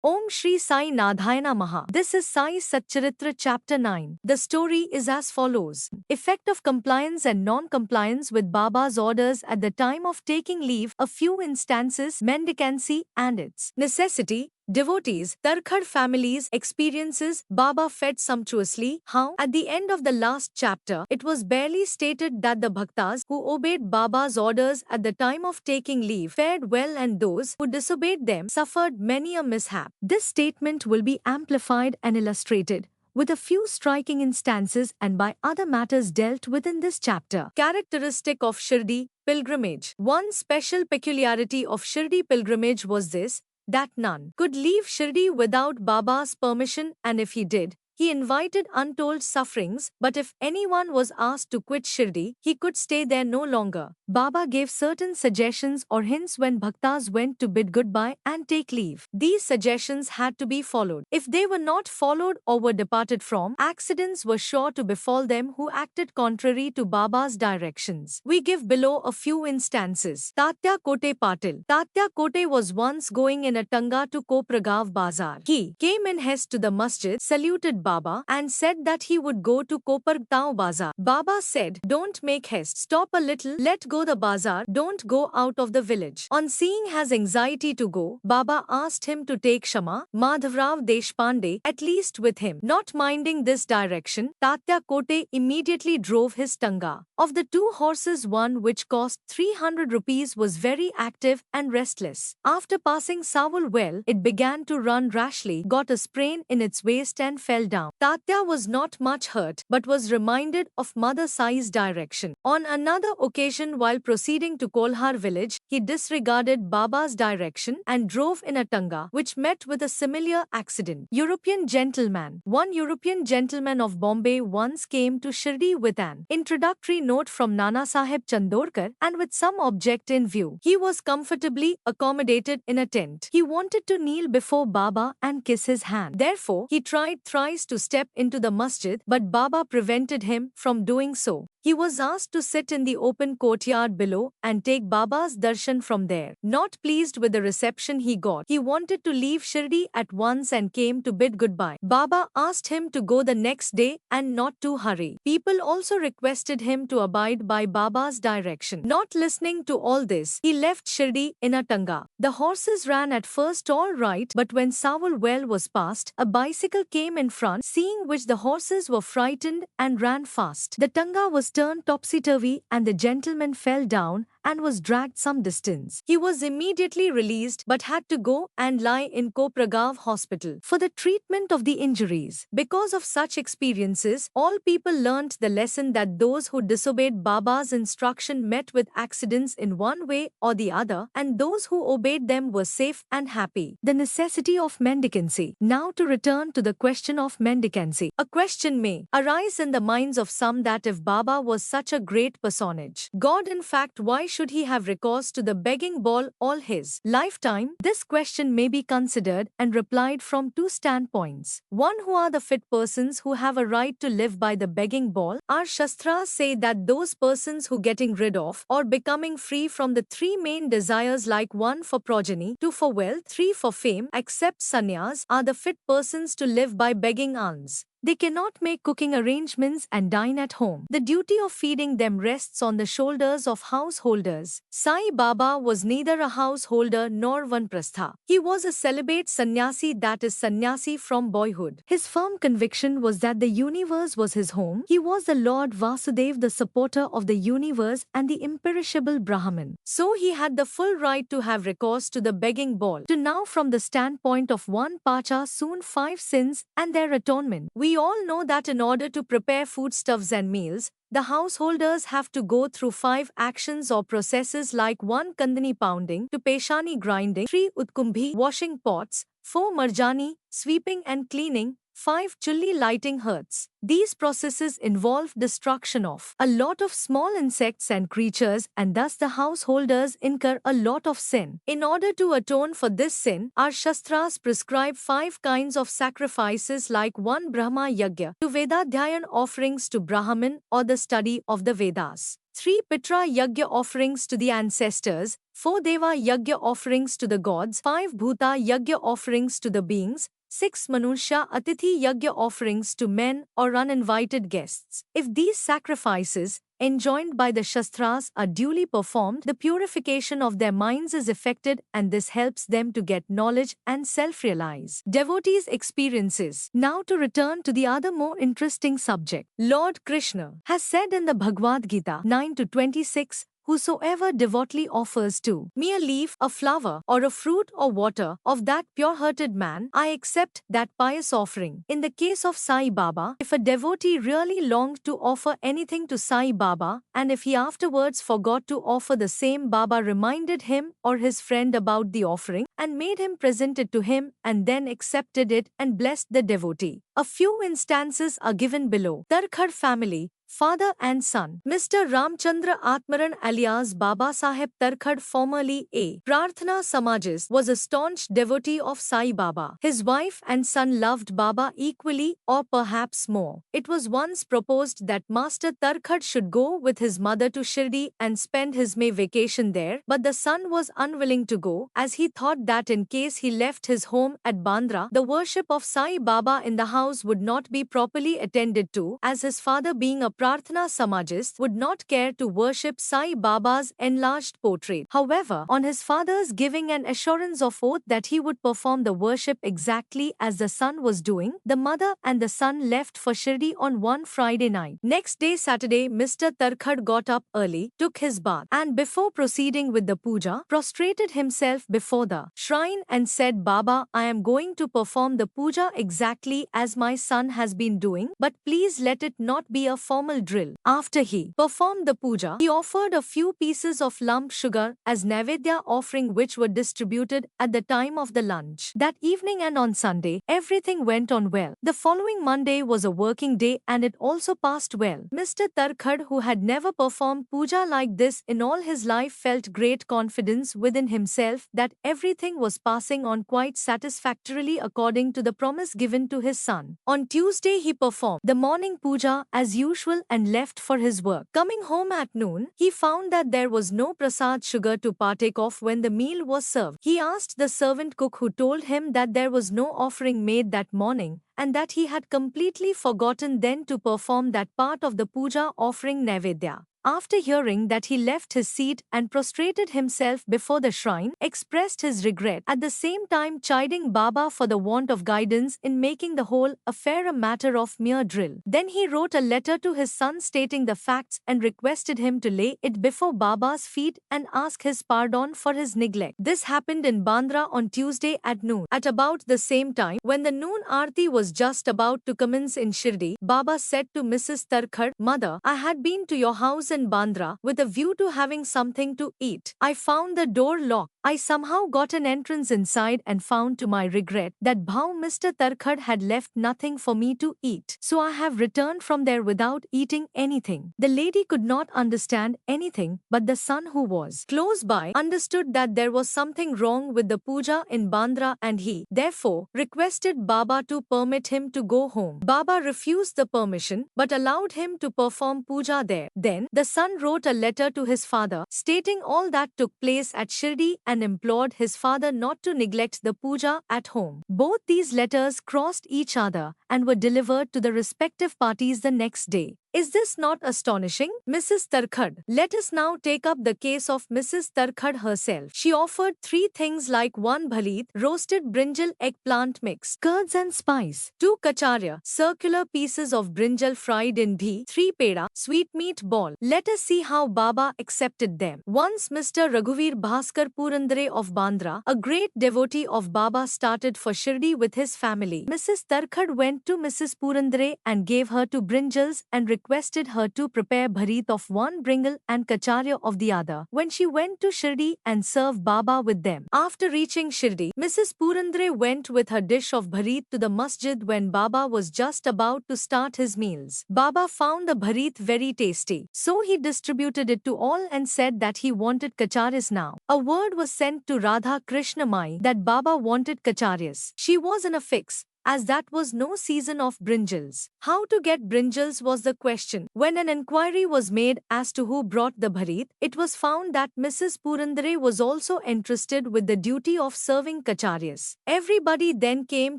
Om Shri Sai Nadhaya Namaha. This is Sai Satcharitra Chapter 9. The story is as follows. Effect of compliance and non-compliance with Baba's orders at the time of taking leave, a few instances, mendicancy and its necessity. Devotees, Tarkhad families, experiences, Baba fed sumptuously. How? At the end of the last chapter, it was barely stated that the bhaktas who obeyed Baba's orders at the time of taking leave fared well and those who disobeyed them suffered many a mishap. This statement will be amplified and illustrated with a few striking instances and by other matters dealt with in this chapter. Characteristic of Shirdi pilgrimage. One special peculiarity of Shirdi pilgrimage was this, that none could leave Shirdi without Baba's permission, and if he did, he invited untold sufferings, but if anyone was asked to quit Shirdi, he could stay there no longer. Baba gave certain suggestions or hints when bhaktas went to bid goodbye and take leave. These suggestions had to be followed. If they were not followed or were departed from, accidents were sure to befall them who acted contrary to Baba's directions. We give below a few instances. Tatya Kote Patil. Tatya Kote was once going in a tanga to Kopragav Bazar. He came in haste to the masjid, saluted Baba, and said that he would go to Kopargao Bazar. Baba said, "Don't make haste. Stop a little. Let go the bazar. Don't go out of the village." On seeing his anxiety to go, Baba asked him to take Shama, Madhavrao Deshpande, at least with him. Not minding this direction, Tatya Kote immediately drove his tanga. Of the two horses, one which cost 300 rupees was very active and restless. After passing Sawal well, it began to run rashly, got a sprain in its waist and fell down. Tatya was not much hurt, but was reminded of Mother Sai's direction. On another occasion, while proceeding to Kolhar village, he disregarded Baba's direction and drove in a tanga, which met with a similar accident. European gentleman. One European gentleman of Bombay once came to Shirdi with an introductory note from Nana Sahib Chandorkar and with some object in view. He was comfortably accommodated in a tent. He wanted to kneel before Baba and kiss his hand. Therefore, he tried thrice to step into the masjid, but Baba prevented him from doing so. He was asked to sit in the open courtyard below and take Baba's darshan from there. Not pleased with the reception he got, he wanted to leave Shirdi at once and came to bid goodbye. Baba asked him to go the next day and not to hurry. People also requested him to abide by Baba's direction. Not listening to all this, he left Shirdi in a tanga. The horses ran at first all right, but when Sawal well was passed, a bicycle came in front, seeing which the horses were frightened and ran fast. The tanga was turned topsy-turvy and the gentleman fell down and was dragged some distance. He was immediately released but had to go and lie in Kopragav hospital for the treatment of the injuries. Because of such experiences, all people learnt the lesson that those who disobeyed Baba's instruction met with accidents in one way or the other, and those who obeyed them were safe and happy. The necessity of mendicancy. Now to return to the question of mendicancy. A question may arise in the minds of some that if Baba was such a great personage, God in fact, why should he have recourse to the begging bowl all his lifetime? This question may be considered and replied from two standpoints. One, who are the fit persons who have a right to live by the begging bowl? Our Shastras say that those persons who getting rid of or becoming free from the three main desires, like 1 for progeny, 2 for wealth, 3 for fame, accept sannyas, are the fit persons to live by begging alms. They cannot make cooking arrangements and dine at home. The duty of feeding them rests on the shoulders of householders. Sai Baba was neither a householder nor vanprastha. He was a celibate sannyasi, that is sannyasi from boyhood. His firm conviction was that the universe was his home. He was the Lord Vasudev, the supporter of the universe and the imperishable Brahman. So he had the full right to have recourse to the begging bowl. To now, from the standpoint of 1 Pacha, soon 5 sins and their atonement. We all know that in order to prepare foodstuffs and meals, the householders have to go through 5 actions or processes, like 1 Kandani pounding, 2 Peshani grinding, 3 Utkumbhi washing pots, 4 Marjani sweeping and cleaning, 5 Chulli lighting hearths. These processes involve destruction of a lot of small insects and creatures, and thus the householders incur a lot of sin. In order to atone for this sin, our Shastras prescribe 5 kinds of sacrifices, like 1 Brahma Yagya, 2 Vedadhyayan offerings to Brahman or the study of the Vedas, 3 Pitra Yagya offerings to the ancestors, 4 Deva Yagya offerings to the gods, 5 Bhuta Yagya offerings to the beings, 6 Manusha Atithi Yagya offerings to men or uninvited guests. If these sacrifices, enjoined by the Shastras, are duly performed, the purification of their minds is effected, and this helps them to get knowledge and self-realize. Devotees' experiences. Now to return to the other more interesting subject. Lord Krishna has said in the Bhagavad Gita 9-26, whosoever devotedly offers to me a leaf, a flower, or a fruit or water of that pure-hearted man, I accept that pious offering. In the case of Sai Baba, if a devotee really longed to offer anything to Sai Baba, and if he afterwards forgot to offer the same, Baba reminded him or his friend about the offering and made him present it to him and then accepted it and blessed the devotee. A few instances are given below. Tarkhad family, father and son. Mr. Ramchandra Atmaran alias Baba Saheb Tarkhad, formerly a Prarthana Samajist, was a staunch devotee of Sai Baba. His wife and son loved Baba equally or perhaps more. It was once proposed that Master Tarkhad should go with his mother to Shirdi and spend his May vacation there, but the son was unwilling to go as he thought that in case he left his home at Bandra, the worship of Sai Baba in the house would not be properly attended to, as his father, being a Prarthana Samajist, would not care to worship Sai Baba's enlarged portrait. However, on his father's giving an assurance of oath that he would perform the worship exactly as the son was doing, the mother and the son left for Shirdi on one Friday night. Next day, Saturday, Mr. Tarkhad got up early, took his bath, and before proceeding with the puja, prostrated himself before the shrine and said, Baba, I am going to perform the puja exactly as my son has been doing, but please let it not be a formal drill. After he performed the puja, he offered a few pieces of lump sugar as Naivedya offering, which were distributed at the time of the lunch. That evening and on Sunday, everything went on well. The following Monday was a working day and it also passed well. Mr. Tarkhad, who had never performed puja like this in all his life, felt great confidence within himself that everything was passing on quite satisfactorily according to the promise given to his son. On Tuesday, he performed the morning puja as usual and left for his work. Coming home at noon, he found that there was no prasad sugar to partake of when the meal was served. He asked the servant cook, who told him that there was no offering made that morning and that he had completely forgotten then to perform that part of the puja offering Naivedya. After hearing that, he left his seat and prostrated himself before the shrine, expressed his regret, at the same time chiding Baba for the want of guidance in making the whole affair a matter of mere drill. Then he wrote a letter to his son stating the facts and requested him to lay it before Baba's feet and ask his pardon for his neglect. This happened in Bandra on Tuesday at noon. At about the same time, when the noon aarti was just about to commence in Shirdi, Baba said to Mrs. Tarkhad, Mother, I had been to your house in Bandra with a view to having something to eat. I found the door locked. I somehow got an entrance inside and found to my regret that Bhau Mr. Tarkhad had left nothing for me to eat. So I have returned from there without eating anything. The lady could not understand anything, but the son, who was close by, understood that there was something wrong with the puja in Bandra, and he, therefore, requested Baba to permit him to go home. Baba refused the permission but allowed him to perform puja there. Then the son wrote a letter to his father stating all that took place at Shirdi and implored his father not to neglect the puja at home. Both these letters crossed each other and were delivered to the respective parties the next day. Is this not astonishing? Mrs. Tarkhad. Let us now take up the case of Mrs. Tarkhad herself. She offered 3 things like 1 bhalit, roasted brinjal eggplant mix, curds and spice, 2 kacharya, circular pieces of brinjal fried in ghee, 3 peda, sweetmeat ball. Let us see how Baba accepted them. Once Mr. Raghuveer Bhaskar Purandare of Bandra, a great devotee of Baba, started for Shirdi with his family. Mrs. Tarkhad went to Mrs. Purandare and gave her 2 brinjals and requested her to prepare bharit of 1 brinjal and kacharya of the other when she went to Shirdi and serve Baba with them. After reaching Shirdi, Mrs. Purandare went with her dish of bharit to the masjid when Baba was just about to start his meals. Baba found the bharit very tasty, so he distributed it to all and said that he wanted kacharyas now. A word was sent to Radha Krishna Mai that Baba wanted kacharyas. She was in a fix as that was no season of brinjals. How to get brinjals was the question. When an inquiry was made as to who brought the bharit, it was found that Mrs. Purandare was also entrusted with the duty of serving kacharyas. Everybody then came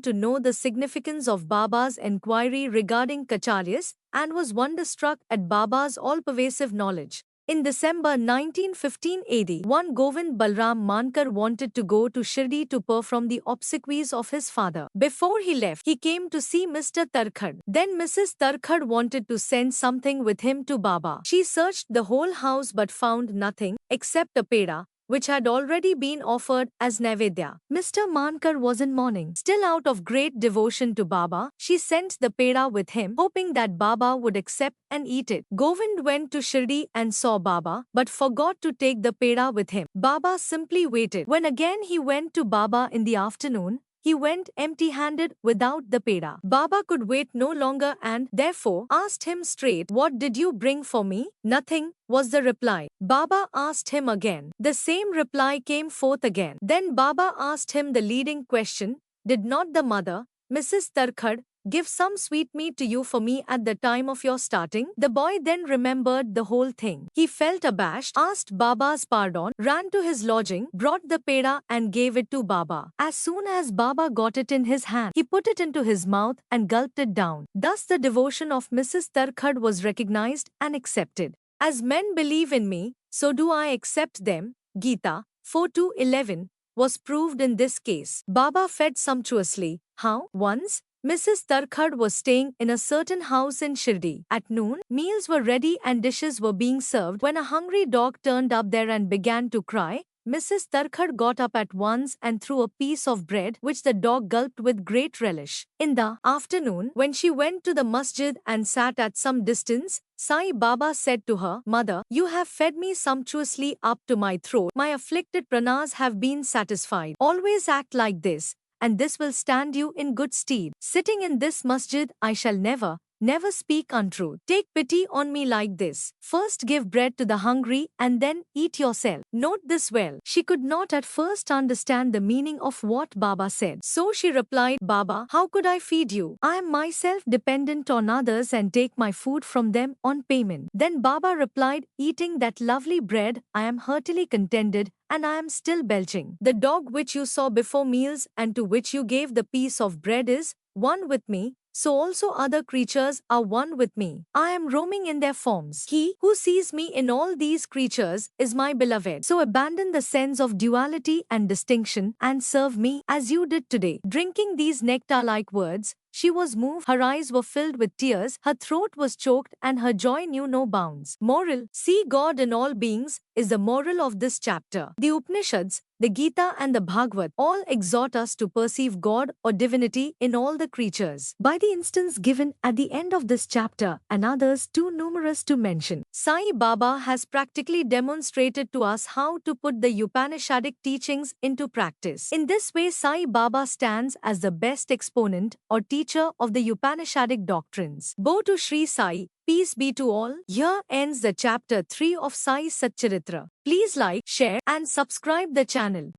to know the significance of Baba's inquiry regarding kacharyas and was wonderstruck at Baba's all-pervasive knowledge. In December 1915 AD, one Govind Balram Mankar wanted to go to Shirdi to perform the obsequies of his father. Before he left, he came to see Mr. Tarkhad. Then Mrs. Tarkhad wanted to send something with him to Baba. She searched the whole house but found nothing except a peda, which had already been offered as Naivedya. Mr. Mankar was in mourning. Still out of great devotion to Baba, she sent the peda with him, hoping that Baba would accept and eat it. Govind went to Shirdi and saw Baba, but forgot to take the peda with him. Baba simply waited. When again he went to Baba in the afternoon, he went empty-handed without the peda. Baba could wait no longer and, therefore, asked him straight, "What did you bring for me?" "Nothing," was the reply. Baba asked him again. The same reply came forth again. Then Baba asked him the leading question, "Did not the mother, Mrs. Tarkhad, give some sweetmeat to you for me at the time of your starting?" The boy then remembered the whole thing. He felt abashed, asked Baba's pardon, ran to his lodging, brought the peda and gave it to Baba. As soon as Baba got it in his hand, he put it into his mouth and gulped it down. Thus the devotion of Mrs. Tarkhad was recognized and accepted. As men believe in me, so do I accept them. Gita 4:11 was proved in this case. Baba fed sumptuously. How? Once, Mrs. Tarkhad was staying in a certain house in Shirdi. At noon, meals were ready and dishes were being served when a hungry dog turned up there and began to cry. Mrs. Tarkhad got up at once and threw a piece of bread which the dog gulped with great relish. In the afternoon, when she went to the masjid and sat at some distance, Sai Baba said to her, "Mother, you have fed me sumptuously up to my throat. My afflicted pranas have been satisfied. Always act like this, and this will stand you in good stead. Sitting in this masjid, I shall never speak untruth. Take pity on me like this. First give bread to the hungry and then eat yourself." Note this well. She could not at first understand the meaning of what Baba said. So she replied, "Baba, how could I feed you? I am myself dependent on others and take my food from them on payment." Then Baba replied, "Eating that lovely bread, I am heartily contented, and I am still belching. The dog which you saw before meals and to which you gave the piece of bread is one with me, so also other creatures are one with me. I am roaming in their forms. He who sees me in all these creatures is my beloved. So abandon the sense of duality and distinction and serve me as you did today." Drinking these nectar-like words, she was moved, her eyes were filled with tears, her throat was choked, and her joy knew no bounds. Moral: see God in all beings is the moral of this chapter. The Upanishads, the Gita and the Bhagavad all exhort us to perceive God or divinity in all the creatures. By the instance given at the end of this chapter and others too numerous to mention, Sai Baba has practically demonstrated to us how to put the Upanishadic teachings into practice. In this way, Sai Baba stands as the best exponent or teacher of the Upanishadic doctrines. Bow to Sri Sai, peace be to all. Here ends the chapter 3 of Sai Satcharitra. Please like, share and subscribe the channel.